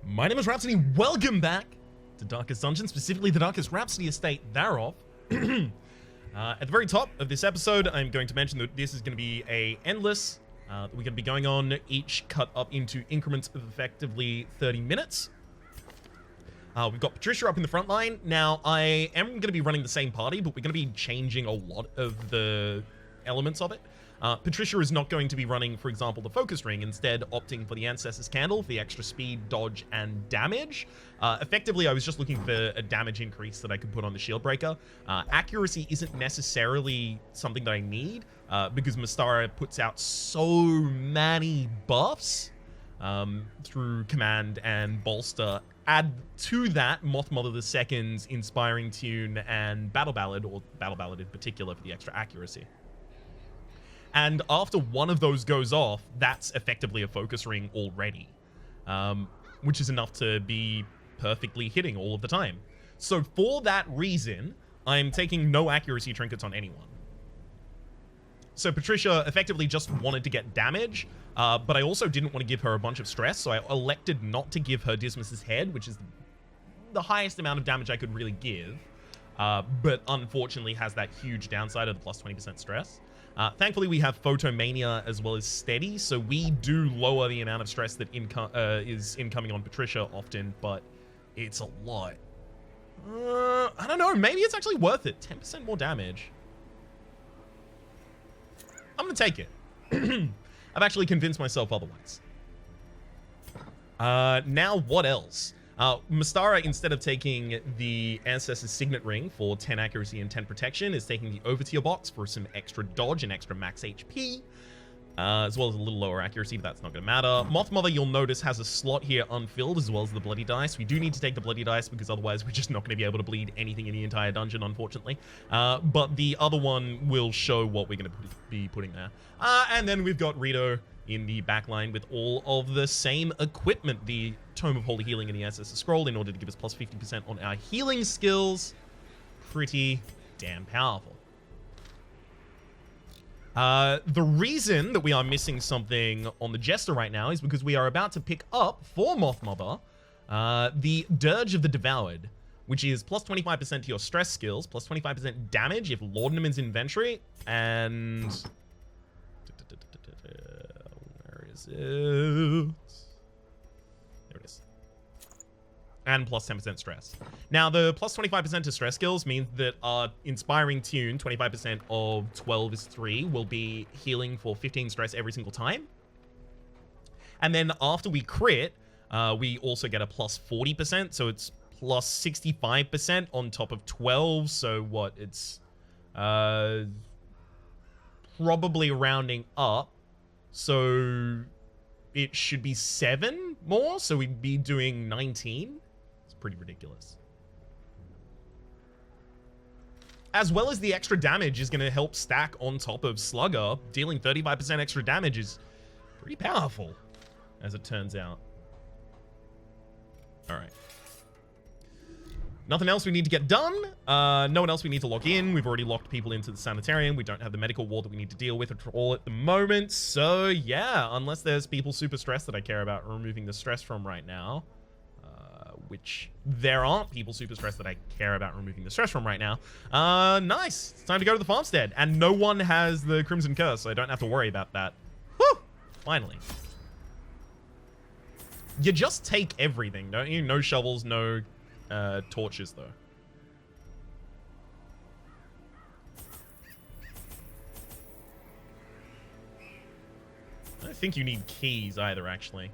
My name is Rhapsody. Welcome back to Darkest Dungeon, specifically the Darkest Rhapsody estate thereof. At the very top of this episode, I'm going to mention that this is going to be a endless. We're going to be going on each cut up into increments of effectively 30 minutes. We've got Patricia up in the front line. Now, I am going to be running the same party, but we're going to be changing a lot of the elements of it. Patricia is not going to be running, for example, the focus ring, instead opting for the Ancestor's Candle for the extra speed, dodge, and damage. Effectively, I was just looking for a damage increase that I could put on the shield breaker. Accuracy isn't necessarily something that I need, because Mystara puts out so many buffs through command and bolster. Add to that Moth Mother II's Inspiring Tune and Battle Ballad, or Battle Ballad in particular, for the extra accuracy. And after one of those goes off, that's effectively a focus ring already, which is enough to be perfectly hitting all of the time. So for that reason, I'm taking no accuracy trinkets on anyone. So Patricia effectively just wanted to get damage, but I also didn't want to give her a bunch of stress, so I elected not to give her Dismas's Head, which is the highest amount of damage I could really give, but unfortunately has that huge downside of the plus 20% stress. Thankfully, we have Photomania as well as Steady, so we do lower the amount of stress that is incoming on Patricia often, but it's a lot. I don't know, maybe it's actually worth it. 10% more damage. I'm gonna take it. I've actually convinced myself otherwise. Now, what else? Mystara, instead of taking the Ancestor's Signet Ring for 10 accuracy and 10 protection, is taking the Overtier box for some extra dodge and extra max HP, as well as a little lower accuracy, but that's not going to matter. Moth Mother, you'll notice, has a slot here unfilled, as well as the Bloody Dice. We do need to take the Bloody Dice, because otherwise we're just not going to be able to bleed anything in the entire dungeon, unfortunately. But the other one will show what we're going to be putting there. And then we've got Rito in the backline with all of the same equipment, the Tome of Holy Healing and the Ancestor's Scroll, in order to give us plus 50% on our healing skills. Pretty damn powerful. The reason that we are missing something on the Jester right now is because we are about to pick up, for Moth Mother, the Dirge of the Devoured, which is plus 25% to your stress skills, plus 25% damage if Laudanum is inventory, and where is it? There it is. And plus 10% stress. Now, the plus 25% to stress skills means that our Inspiring Tune, 25% of 12 is 3, will be healing for 15 stress every single time. And then after we crit, we also get a plus 40%, so it's plus 65% on top of 12, so what, it's probably rounding up, so it should be 7 more, so we'd be doing 19. It's pretty ridiculous. As well as the extra damage is going to help stack on top of Slugger. Dealing 35% extra damage is pretty powerful, as it turns out. Alright. Nothing else we need to get done. No one else we need to lock in. We've already locked people into the sanitarium. We don't have the medical ward that we need to deal with at all at the moment. So, yeah, unless there's people super stressed that I care about removing the stress from right now, which there aren't people super stressed that I care about removing the stress from right now. Nice. It's time to go to the farmstead. And no one has the Crimson Curse, so I don't have to worry about that. Whew! Finally. You just take everything, don't you? No shovels, no torches, though. I don't think you need keys either, actually.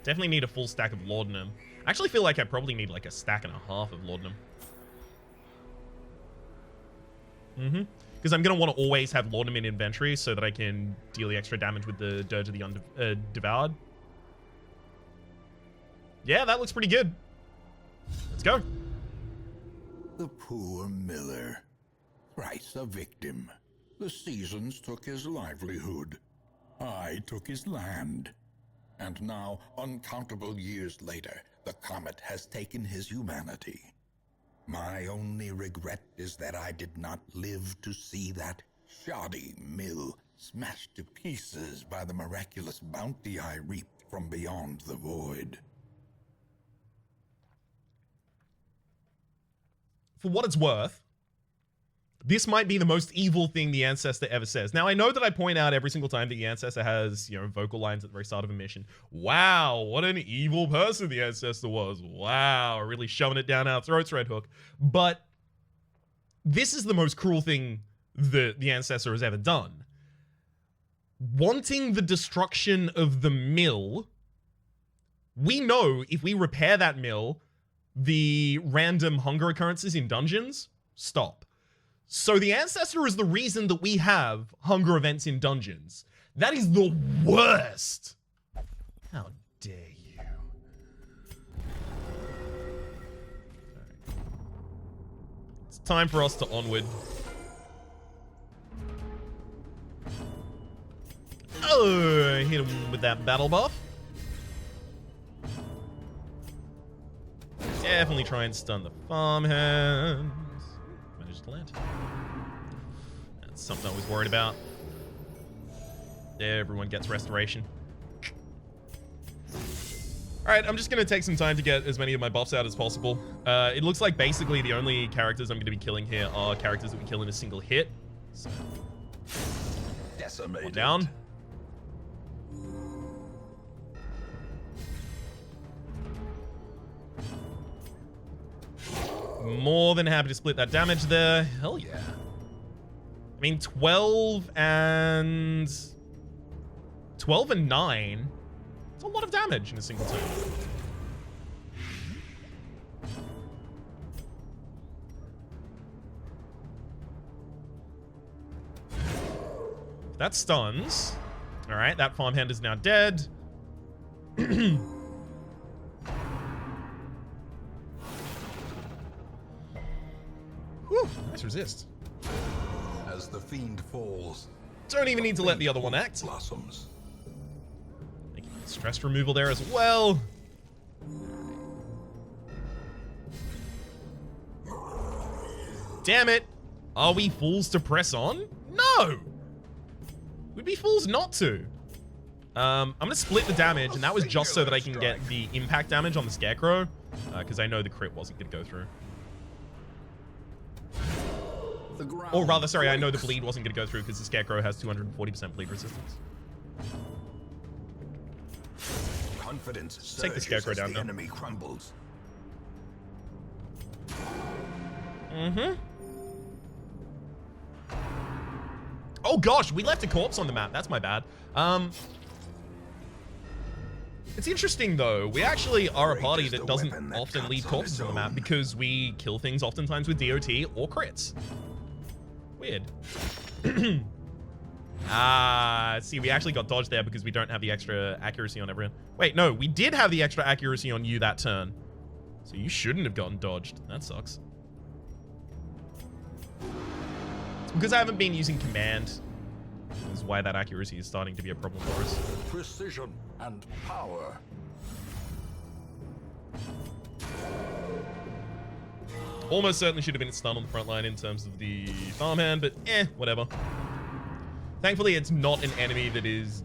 Definitely need a full stack of laudanum. I actually feel like I probably need like a stack and a half of laudanum. Because I'm going to want to always have laudanum in inventory so that I can deal the extra damage with the Dirge of the Devoured. Yeah, that looks pretty good. Let's go. The poor miller. Thrice a victim. The seasons took his livelihood. I took his land. And now, uncountable years later, the comet has taken his humanity. My only regret is that I did not live to see that shoddy mill smashed to pieces by the miraculous bounty I reaped from beyond the void. For what it's worth, this might be the most evil thing the Ancestor ever says. Now, I know that I point out every single time that the Ancestor has, vocal lines at the very start of a mission. Wow, what an evil person the Ancestor was. Wow, really shoving it down our throats, Red Hook. But this is the most cruel thing that the Ancestor has ever done. Wanting the destruction of the mill, we know if we repair that mill, the random hunger occurrences in dungeons stop. So the Ancestor is the reason that we have hunger events in dungeons. That is the worst. How dare you? Right. It's time for us to onward. Oh, hit him with that battle buff. Definitely try and stun the farmhands. Managed to land. That's something I was worried about. Everyone gets restoration. Alright, I'm just going to take some time to get as many of my buffs out as possible. It looks like basically the only characters I'm going to be killing here are characters that we kill in a single hit. So, Decimated. one down. More than happy to split that damage there. Hell yeah. I mean, 12 and 9. It's a lot of damage in a single turn. That stuns. All right, that farmhand is now dead. Whew, nice resist. As the fiend falls, Don't even need to let the other one act. blossoms. Thank you for the stress removal there as well. Damn it. Are we fools to press on? No! We'd be fools not to. I'm going to split the damage, and that was just so that I can get the impact damage on the Scarecrow, because I know the crit wasn't going to go through. Or rather, sorry, I know the bleed wasn't going to go through because the Scarecrow has 240% bleed resistance. Confidence Take the Scarecrow down now. enemy crumbles. Mm-hmm. Oh gosh, we left a corpse on the map. That's my bad. It's interesting though. We actually are a party that doesn't often leave corpses on the map because we kill things oftentimes with DOT or crits. Weird. See, we actually got dodged there because we don't have the extra accuracy on everyone. Wait, no, we did have the extra accuracy on you that turn. So you shouldn't have gotten dodged. That sucks. It's because I haven't been using command. This is why that accuracy is starting to be a problem for us. Precision and power. Almost certainly should have been a stun on the front line in terms of the farmhand, but whatever. Thankfully, it's not an enemy that is,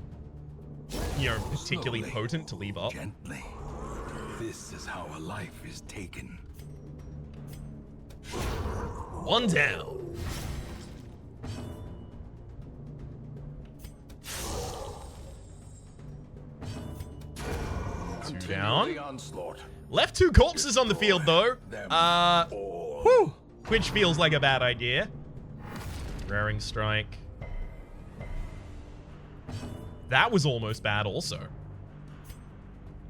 particularly Slowly, potent to leave up. Gently. This is how a life is taken. One down. Two down. The onslaught. Left two corpses on the field, though. Whew. Which feels like a bad idea. Raring strike. That was almost bad also.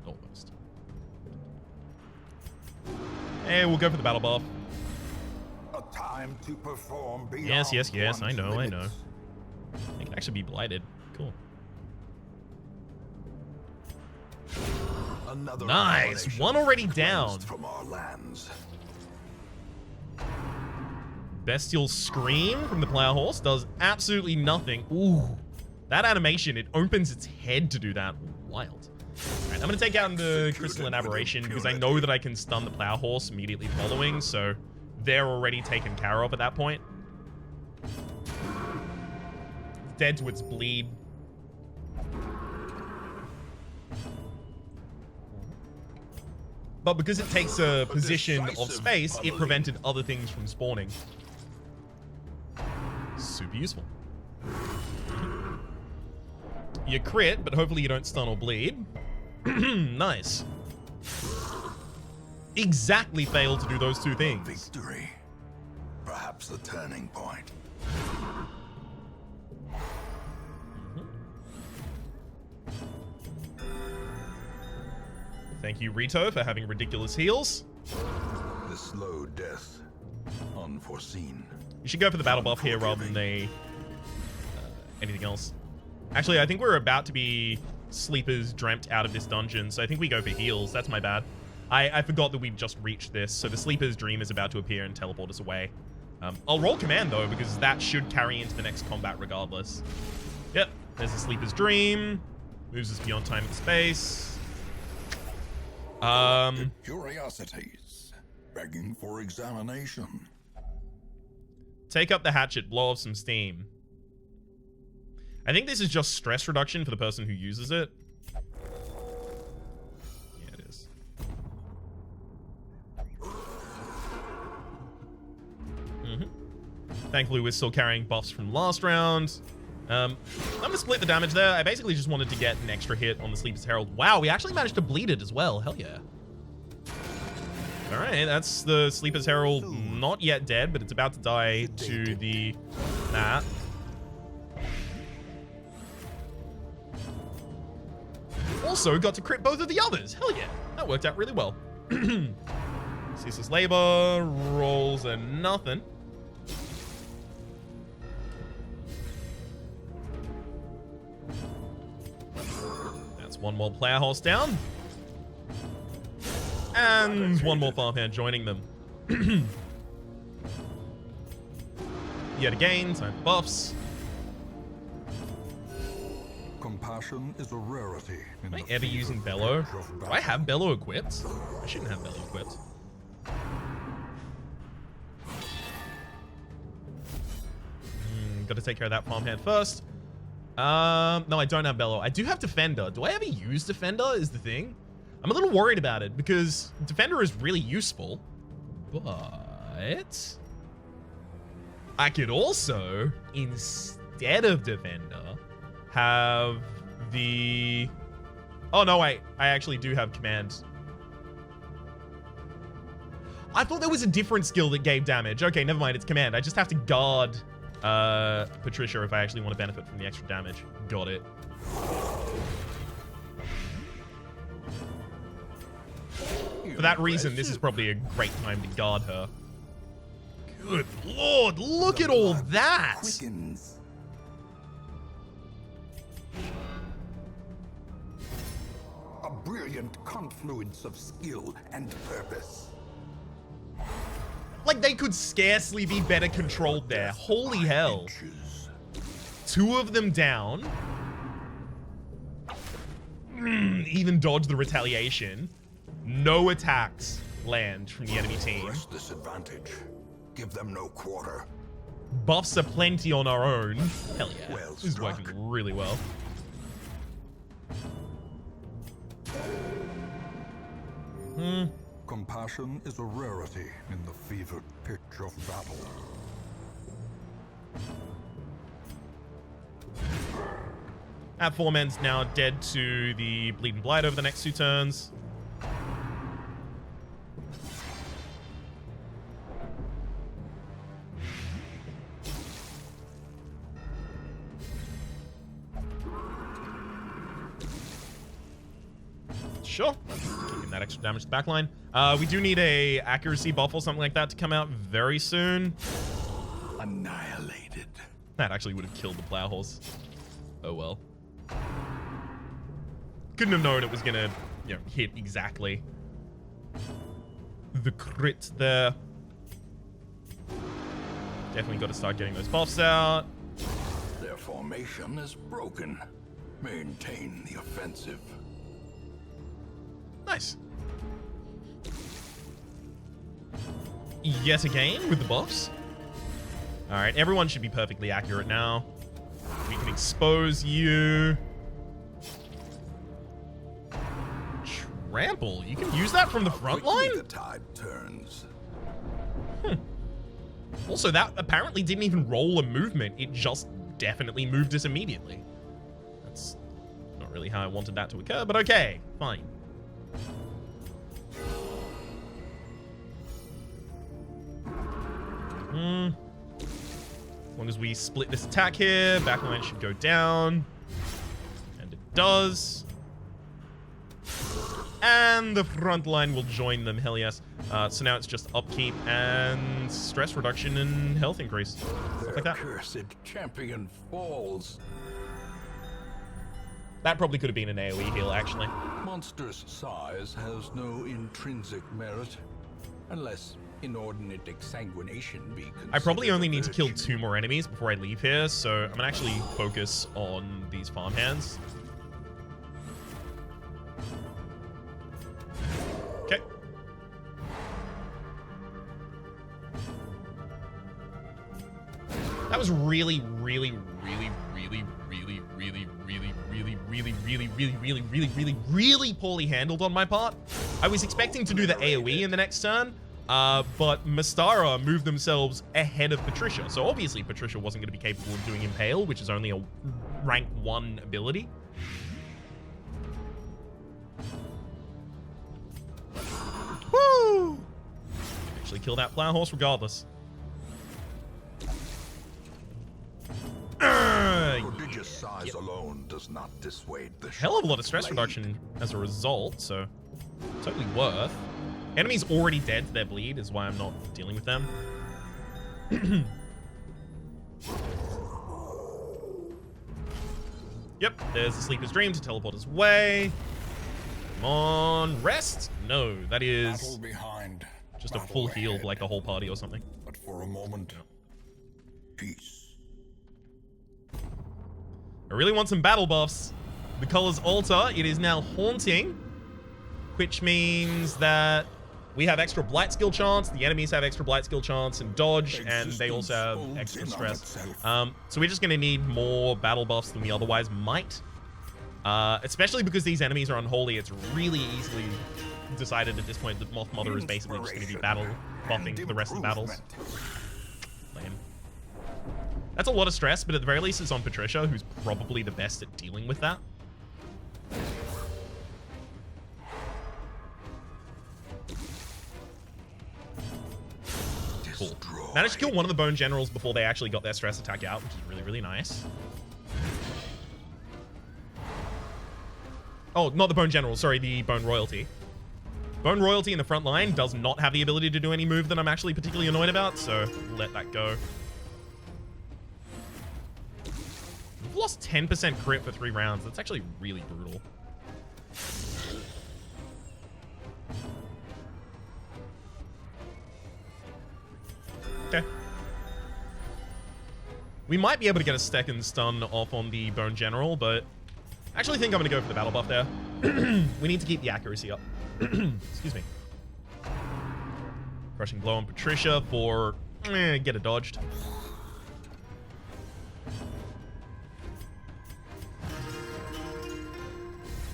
Almost. Hey, we'll go for the battle buff. A time to perform beyond Yes. I one's know. limits. It can actually be blighted. Cool. Another Nice. abomination One already cleansed down. from our lands. Bestial Scream from the Plow Horse does absolutely nothing. Ooh. That animation, it opens its head to do that. Wild. Alright, I'm going to take out the Crystalline Aberration because I know that I can stun the Plow Horse immediately following, so they're already taken care of at that point. Dead to its bleed. but because it takes a position of space, it prevented other things from spawning. Super useful. You crit, but hopefully you don't stun or bleed. Nice. Exactly failed to do those two things. Victory. Perhaps the turning point. Thank you, Rito, for having ridiculous heals. The slow death. Unforeseen. You should go for the battle buff here rather than anything else. Actually, I think we're about to be sleepers dreamt out of this dungeon, so I think we go for heals. That's my bad. I forgot that we'd just reached this, so the sleeper's dream is about to appear and teleport us away. I'll roll command, though, because that should carry into the next combat regardless. Yep, there's the sleeper's dream. Moves us beyond time and space. Curiosities. Begging for examination. Take up the hatchet, blow off some steam. I think this is just stress reduction for the person who uses it. Yeah, it is. Thankfully, we're still carrying buffs from last round. I'm gonna split the damage there. I basically just wanted to get an extra hit on the Sleeper's Herald. Wow, we actually managed to bleed it as well. Hell yeah. All right, that's the Sleeper's Herald, not yet dead, but it's about to die to the that. Also got to crit both of the others. Hell yeah, that worked out really well. Ceaseless labor, rolls a nothing. That's one more player horse down. And one more farmhand joining them. Yet again, time for buffs. Compassion is a rarity. Am I ever using Bellow? Do I have Bellow equipped? I shouldn't have Bellow equipped. Got to take care of that farmhand first. No, I don't have Bellow. I do have Defender. Do I ever use Defender is the thing? I'm a little worried about it because Defender is really useful, but I could also, instead of Defender, have the... Oh, no, I actually do have Command. I thought there was a different skill that gave damage. Okay, never mind, it's Command. I just have to guard Patricia if I actually want to benefit from the extra damage. Got it. For that reason, this is probably a great time to guard her. Good lord, look at all that! Quickens. A brilliant confluence of skill and purpose. Like, they could scarcely be better controlled there. Holy hell. Two of them down. Even dodge the retaliation. No attacks land from the enemy team. Press this advantage. Give them no quarter. Buffs are plenty on our own. Hell yeah. Well This is working really well. Compassion is a rarity in the fevered pitch of battle. That foreman's now dead to the Bleed and Blight over the next 2 turns. Sure. Keeping that extra damage to the backline. We do need a accuracy buff or something like that to come out very soon. Annihilated. That actually would have killed the plow horse. Oh well. Couldn't have known it was gonna, hit exactly. The crit there. Definitely got to start getting those buffs out. Their formation is broken. Maintain the offensive. Nice. Yet again with the buffs. All right, everyone should be perfectly accurate now. We can expose you. Trample. You can use that from the front line? The tide turns. Also, that apparently didn't even roll a movement. It just definitely moved us immediately. That's not really how I wanted that to occur, but okay, fine. As long as we split this attack here, backline should go down. And it does. And the front line will join them, hell yes. So now it's just upkeep and stress reduction and health increase. Stuff like that. Cursed champion falls. That probably could have been an AoE heal, actually. Monster's size has no intrinsic merit, unless inordinate exsanguination be considered. I probably only a need to kill virtue. 2 more enemies before I leave here, so I'm gonna actually focus on these farmhands. Okay. That was really, really, really, really, really, really, really, really, really, really, really, really, really, really, really poorly handled on my part. I was expecting to do the AoE in the next turn, but Mystara moved themselves ahead of Patricia. So obviously Patricia wasn't going to be capable of doing Impale, which is only a rank 1 ability. Woo! Actually kill that plow horse regardless. Prodigious size alone does not dissuade the Hell of a lot of sharp stress blade. reduction as a result, so totally worth. Enemies already dead to their bleed is why I'm not dealing with them. Yep, there's the Sleeper's Dream to teleport us away. Come on, rest? No, that is Battle behind, just a battle full heal ahead. for like the whole party or something. But for a moment, peace. I really want some battle buffs. The colors alter. It is now haunting, which means that we have extra blight skill chance, the enemies have extra blight skill chance and dodge, and they also have extra stress. So we're just going to need more battle buffs than we otherwise might. Especially because these enemies are unholy, it's really easily decided at this point that Moth Mother is basically just going to be battle buffing for the rest of the battles. Lame. That's a lot of stress, but at the very least it's on Patricia, who's probably the best at dealing with that. Cool. Managed to kill one of the Bone Generals before they actually got their stress attack out, which is really, really nice. Oh, not the Bone General, sorry, the Bone Royalty. Bone Royalty in the front line does not have the ability to do any move that I'm actually particularly annoyed about, so let that go. We've lost 10% crit for 3 rounds. That's actually really brutal. Okay. We might be able to get a second stun off on the Bone General, but I actually think I'm going to go for the battle buff there. We need to keep the accuracy up. Excuse me. Crushing blow on Patricia for get it dodged.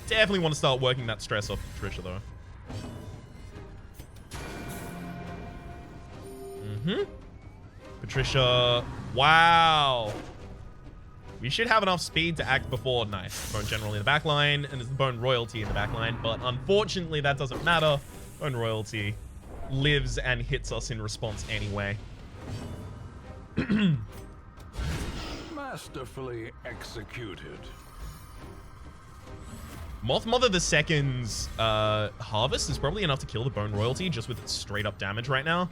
Definitely want to start working that stress off Patricia though. Patricia, wow. We should have enough speed to act before. Nice. Bone General in the back line, and there's the Bone Royalty in the back line, but unfortunately that doesn't matter. Bone Royalty lives and hits us in response anyway. Masterfully executed. Moth Mother II's harvest is probably enough to kill the Bone Royalty just with its straight up damage right now.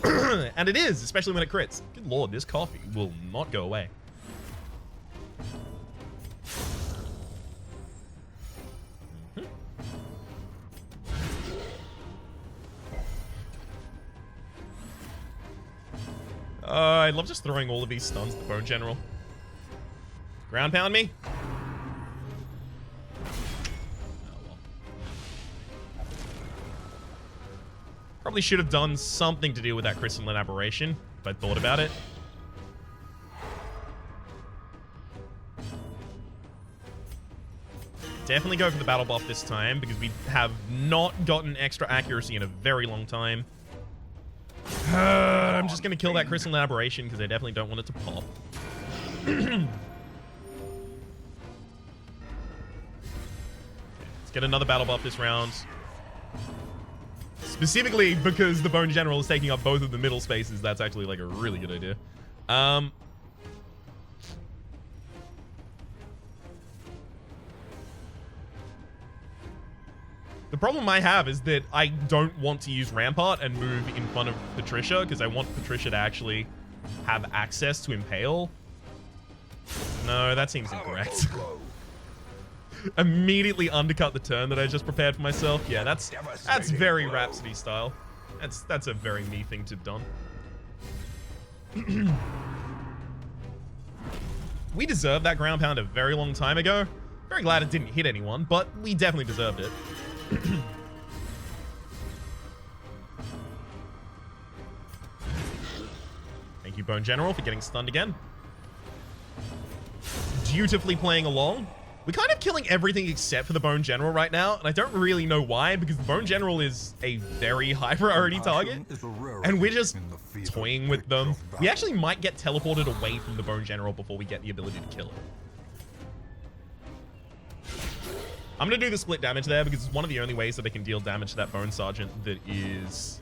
And it is, especially when it crits. Good lord, this coffee will not go away. I love just throwing all of these stuns at the Bone General. Ground pound me? Probably should have done something to deal with that crystalline aberration if I'd thought about it. Definitely go for the battle buff this time because we have not gotten extra accuracy in a very long time. I'm just going to kill that crystal aberration because I definitely don't want it to pop. Let's get another battle buff this round. Specifically because the Bone General is taking up both of the middle spaces. That's actually like a really good idea. The problem I have is that I don't want to use Rampart and move in front of Patricia because I want Patricia to actually have access to Impale. No, that seems incorrect. Immediately undercut the turn that I just prepared for myself. Yeah, that's very Rhapsody style. That's a very me thing to have done. We deserved that ground pound a very long time ago. Very glad it didn't hit anyone, but we definitely deserved it. Thank you, Bone General, for getting stunned again. Dutifully playing along. We're kind of killing everything except for the Bone General right now, and I don't really know why, because the Bone General is a very high priority target, and we're just toying with them. We actually might get teleported away from the Bone General before we get the ability to kill it. I'm going to do the split damage there because it's one of the only ways that I can deal damage to that Bone Sergeant that is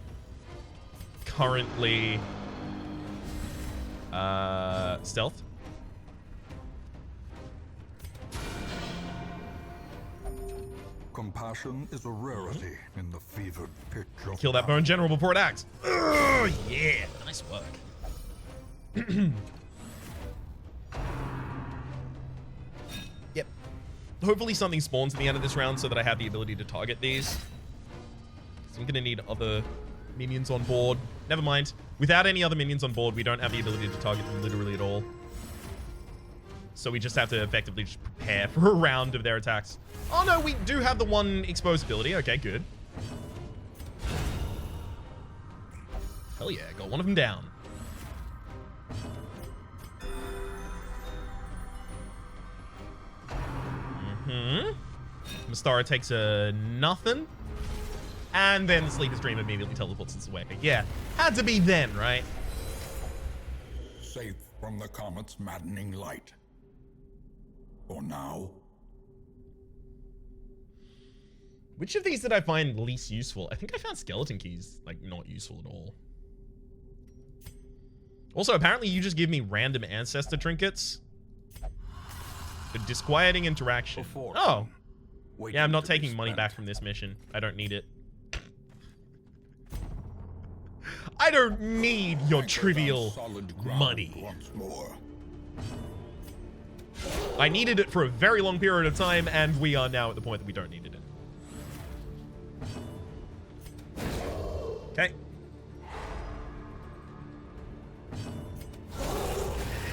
currently stealth. Compassion is a rarity in the fevered pitch of Kill that Bone General before it acts. Oh, yeah. Nice work. Yep. Hopefully something spawns at the end of this round so that I have the ability to target these. So I'm going to need other minions on board. Never mind. Without any other minions on board, we don't have the ability to target them literally at all. So we just have to effectively just prepare for a round of their attacks. Oh no, we do have the one exposed ability. Okay, good. Hell yeah, got one of them down. Mystara takes a nothing. And then the Sleeper's Dream immediately teleports us away. Yeah, had to be then, right? Safe from the comet's maddening light. For now. Which of these did I find least useful? I think I found skeleton keys, like, not useful at all. Also, apparently you just give me random ancestor trinkets. The disquieting interaction. Oh. Yeah, I'm not taking money back from this mission. I don't need it. I don't need your trivial money. I needed it for a very long period of time, and we are now at the point that we don't need it. Okay.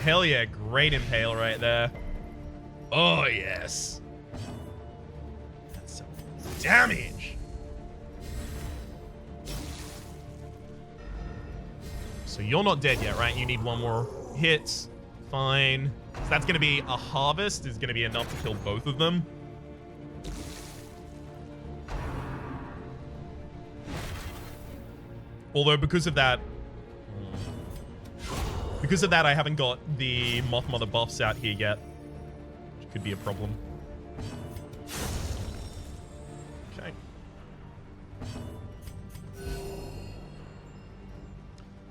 Hell yeah, great impale right there. Oh, yes. That's some damage. So you're not dead yet, right? You need one more hit. Fine. So that's going to be a harvest. Is going to be enough to kill both of them. Although because of that, I haven't got the Moth Mother buffs out here yet, which could be a problem. Okay.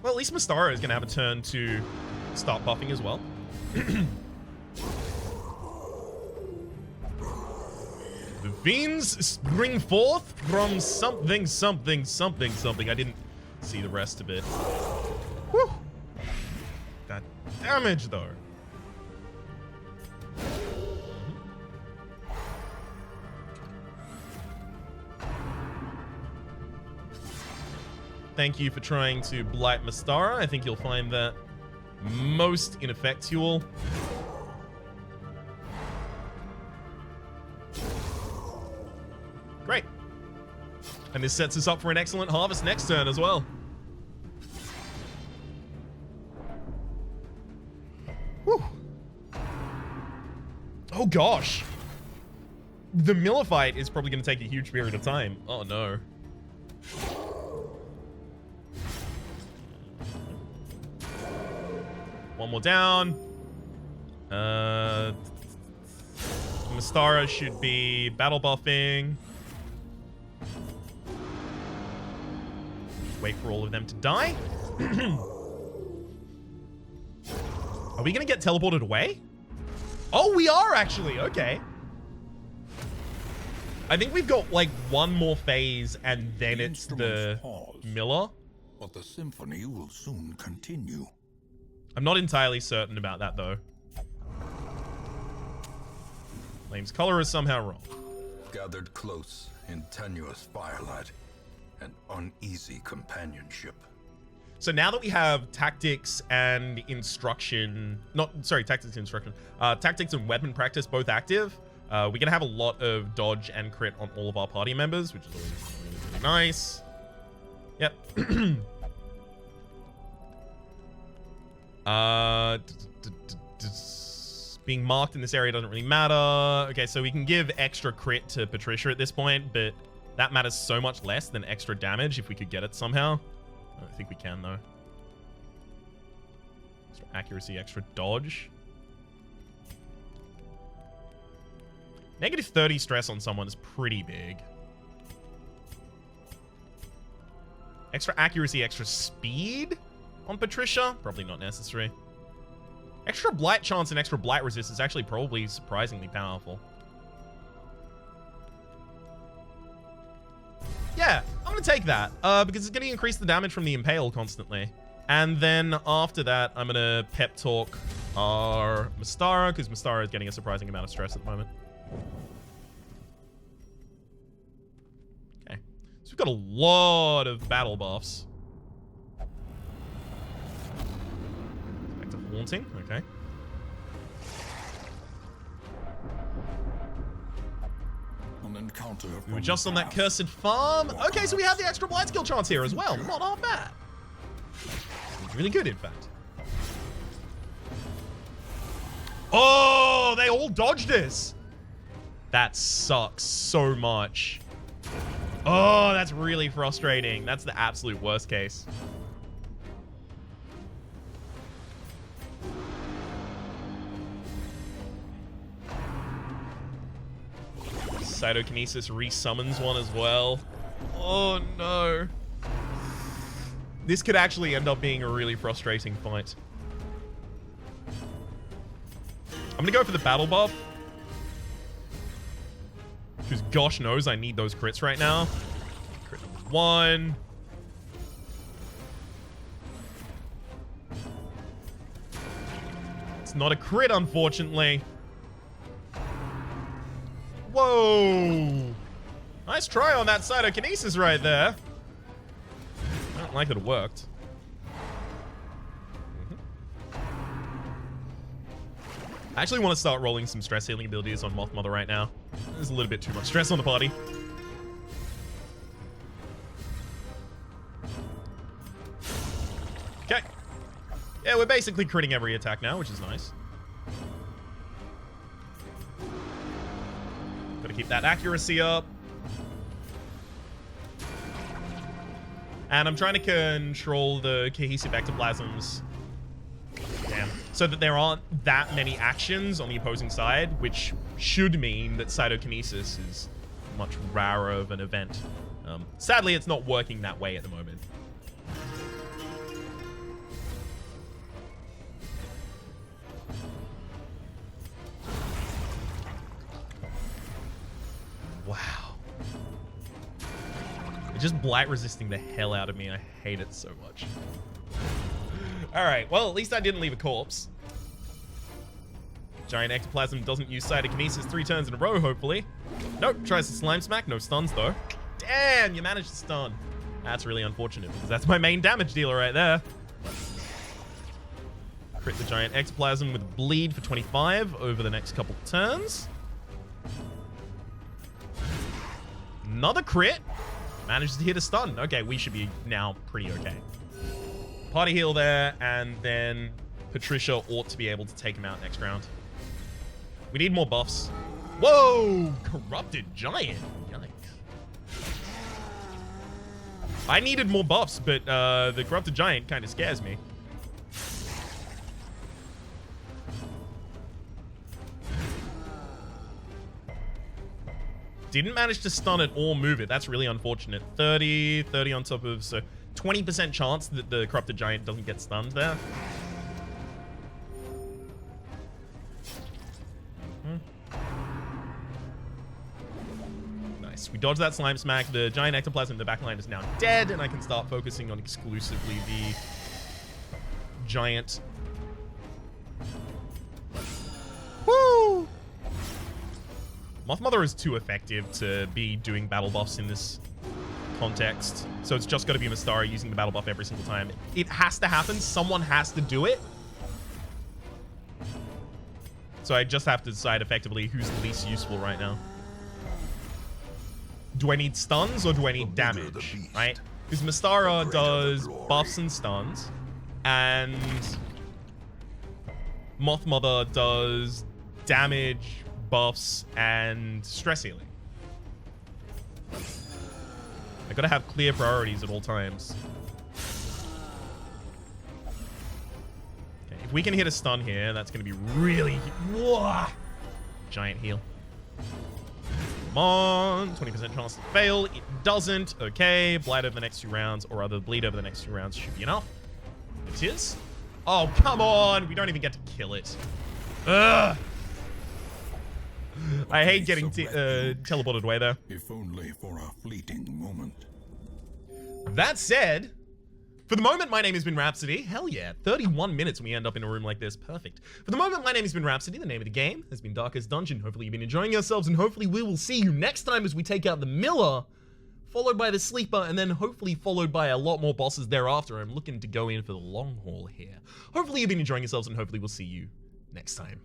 Well, at least Mystara is going to have a turn to start buffing as well. The fiends spring forth from something. I didn't see the rest of it. Whew. That damage, though. Thank you for trying to blight Mystara. I think you'll find that most ineffectual. Great. And this sets us up for an excellent harvest next turn as well. Whew. Oh gosh. the Miller fight is probably going to take a huge period of time. Oh, no. One more down. Mystara should be battle buffing. Wait for all of them to die. Are we going to get teleported away? Oh, we are actually. Okay. I think we've got like one more phase and then it's the Miller. But the symphony will soon continue. I'm not entirely certain about that though. Flame's color is somehow wrong. Gathered close in tenuous firelight and uneasy companionship. So now that we have tactics and instruction, tactics and weapon practice both active, we're going to have a lot of dodge and crit on all of our party members, which is always really, really nice. Yep. Being marked in this area doesn't really matter. Okay, so we can give extra crit to Patricia at this point, but that matters so much less than extra damage if we could get it somehow. I don't think we can, though. Extra accuracy, extra dodge. Negative 30 stress on someone is pretty big. Extra accuracy, extra speed on Patricia? Probably not necessary. Extra blight chance and extra blight resist is actually probably surprisingly powerful. Yeah, I'm going to take that because it's going to increase the damage from the Impale constantly. And then after that, I'm going to pep talk our Mystara because Mystara is getting a surprising amount of stress at the moment. Okay, so we've got a lot of battle buffs. Back to Haunting, okay. We were just on that cursed farm. Okay, so we have the extra blight skill chance here as well. Not all bad. It's really good, in fact. Oh, they all dodged this. That sucks so much. Oh, that's really frustrating. That's the absolute worst case. Cytokinesis resummons one as well. Oh no. This could actually end up being a really frustrating fight. I'm gonna go for the battle buff. Because gosh knows I need those crits right now. Crit number 1. It's not a crit, unfortunately. Whoa! Nice try on that cytokinesis right there. I don't like that it worked. I actually want to start rolling some stress healing abilities on Moth Mother right now. There's a little bit too much stress on the party. Okay. Yeah, we're basically critting every attack now, which is nice. Gotta keep that accuracy up. And I'm trying to control the cohesive ectoplasms. Damn. So that there aren't that many actions on the opposing side, which should mean that cytokinesis is much rarer of an event. Sadly, it's not working that way at the moment. Wow. It's just blight resisting the hell out of me. I hate it so much. Alright, well, at least I didn't leave a corpse. Giant ectoplasm doesn't use cytokinesis 3 turns in a row, hopefully. Nope, tries to slime smack, no stuns though. Damn, you managed to stun. That's really unfortunate because that's my main damage dealer right there. Crit the giant ectoplasm with bleed for 25 over the next couple turns. Another crit. Manages to hit a stun. Okay, we should be now pretty okay. Party heal there, and then Patricia ought to be able to take him out next round. We need more buffs. Whoa! Corrupted Giant. Yikes. I needed more buffs, but the Corrupted Giant kind of scares me. Didn't manage to stun it or move it. That's really unfortunate. 30 on top of, so 20% chance that the Corrupted Giant doesn't get stunned there. Nice. We dodged that Slime Smack. The Giant Ectoplasm in the backline is now dead, and I can start focusing on exclusively the Giant. Woo! Moth Mother is too effective to be doing battle buffs in this context. So it's just got to be Mystara using the battle buff every single time. It has to happen. Someone has to do it. So I just have to decide effectively who's the least useful right now. Do I need stuns or do I need damage? Right? Because Mystara does buffs and stuns. And Moth Mother does damage, buffs, and stress healing. I gotta have clear priorities at all times. Okay, if we can hit a stun here, that's gonna be really... Whoa! Giant heal. Come on, 20% chance to fail. It doesn't. Okay, blight over the next 2 rounds, or rather bleed over the next 2 rounds should be enough. It is. Oh, come on! We don't even get to kill it. Ugh! I hate getting teleported away there. If only for a fleeting moment. That said, for the moment, my name has been Rhapsody. Hell yeah, 31 minutes when we end up in a room like this. Perfect. For the moment, my name has been Rhapsody. The name of the game has been Darkest Dungeon. Hopefully you've been enjoying yourselves, and hopefully we will see you next time as we take out the Miller, followed by the Sleeper, and then hopefully followed by a lot more bosses thereafter. I'm looking to go in for the long haul here. Hopefully you've been enjoying yourselves, and hopefully we'll see you next time.